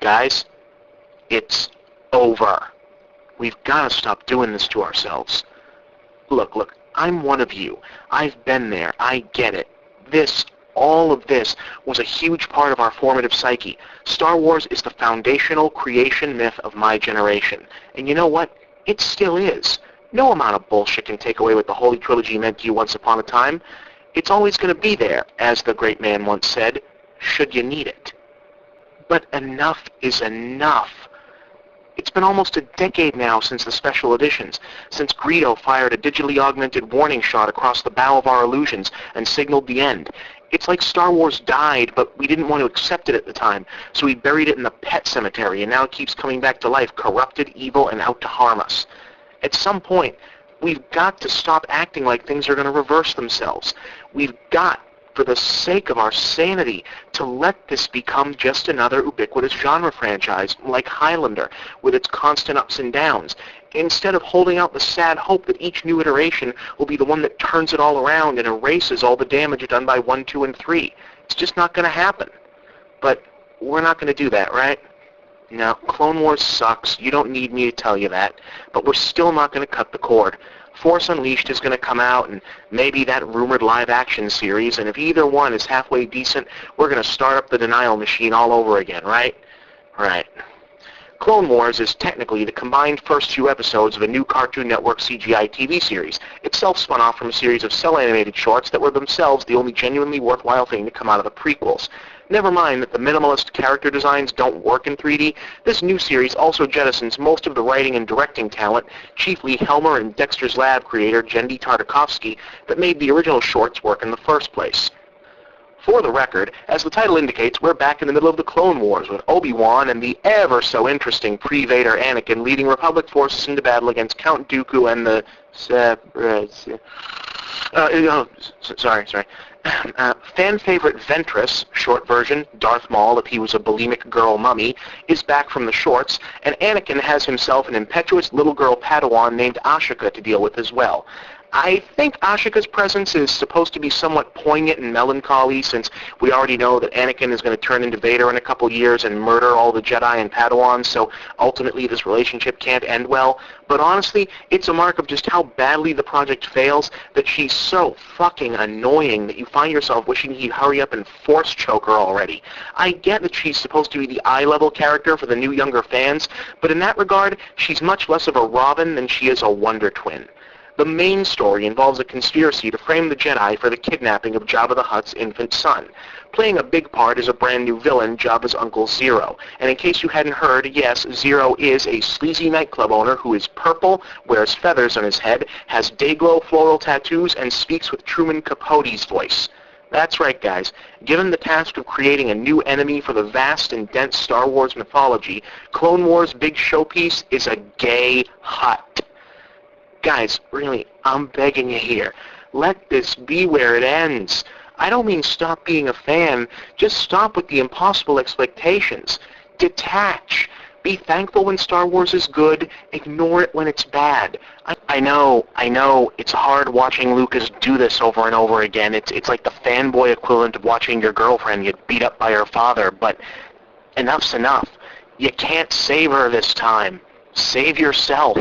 Guys, it's over. We've got to stop doing this to ourselves. Look, I'm one of you. I've been there. I get it. All of this was a huge part of our formative psyche. Star Wars is the foundational creation myth of my generation. And you know what? It still is. No amount of bullshit can take away what the Holy Trilogy meant to you once upon a time. It's always going to be there, as the great man once said, should you need it. But enough is enough. It's been almost a decade now since the special editions, since Greedo fired a digitally augmented warning shot across the bow of our illusions and signaled the end. It's like Star Wars died, but we didn't want to accept it at the time, so we buried it in the pet cemetery, and now it keeps coming back to life, corrupted, evil, and out to harm us. At some point, we've got to stop acting like things are going to reverse themselves. We've got, for the sake of our sanity, to let this become just another ubiquitous genre franchise, like Highlander, with its constant ups and downs, instead of holding out the sad hope that each new iteration will be the one that turns it all around and erases all the damage done by 1, 2, and 3. It's just not going to happen. But we're not going to do that, right? No, Clone Wars sucks. You don't need me to tell you that. But we're still not going to cut the cord. Force Unleashed is going to come out, and maybe that rumored live-action series, and if either one is halfway decent, we're going to start up the denial machine all over again, right? Right. Clone Wars is technically the combined first 2 episodes of a new Cartoon Network CGI TV series, itself spun off from a series of cel-animated shorts that were themselves the only genuinely worthwhile thing to come out of the prequels. Never mind that the minimalist character designs don't work in 3D, this new series also jettisons most of the writing and directing talent, chiefly Helmer and Dexter's Lab creator Genndy Tartakovsky, that made the original shorts work in the first place. For the record, as the title indicates, we're back in the middle of the Clone Wars with Obi-Wan and the ever-so-interesting pre-Vader Anakin leading Republic forces into battle against Count Dooku and the... fan-favorite Ventress, short version, Darth Maul if he was a bulimic girl mummy, is back from the shorts, and Anakin has himself an impetuous little girl Padawan named Ashika to deal with as well. I think Ashika's presence is supposed to be somewhat poignant and melancholy, since we already know that Anakin is going to turn into Vader in a couple years and murder all the Jedi and Padawans, so ultimately this relationship can't end well. But honestly, it's a mark of just how badly the project fails that she's so fucking annoying that you find yourself wishing he'd hurry up and force choke her already. I get that she's supposed to be the eye-level character for the new younger fans, but in that regard, she's much less of a Robin than she is a Wonder Twin. The main story involves a conspiracy to frame the Jedi for the kidnapping of Jabba the Hutt's infant son. Playing a big part is a brand new villain, Jabba's Uncle Zero. And in case you hadn't heard, yes, Zero is a sleazy nightclub owner who is purple, wears feathers on his head, has day-glow floral tattoos, and speaks with Truman Capote's voice. That's right, guys. Given the task of creating a new enemy for the vast and dense Star Wars mythology, Clone Wars' big showpiece is a gay Hutt. Guys, really, I'm begging you here. Let this be where it ends. I don't mean stop being a fan. Just stop with the impossible expectations. Detach. Be thankful when Star Wars is good. Ignore it when it's bad. I know. It's hard watching Lucas do this over and over again. It's like the fanboy equivalent of watching your girlfriend get beat up by her father. But enough's enough. You can't save her this time. Save yourself.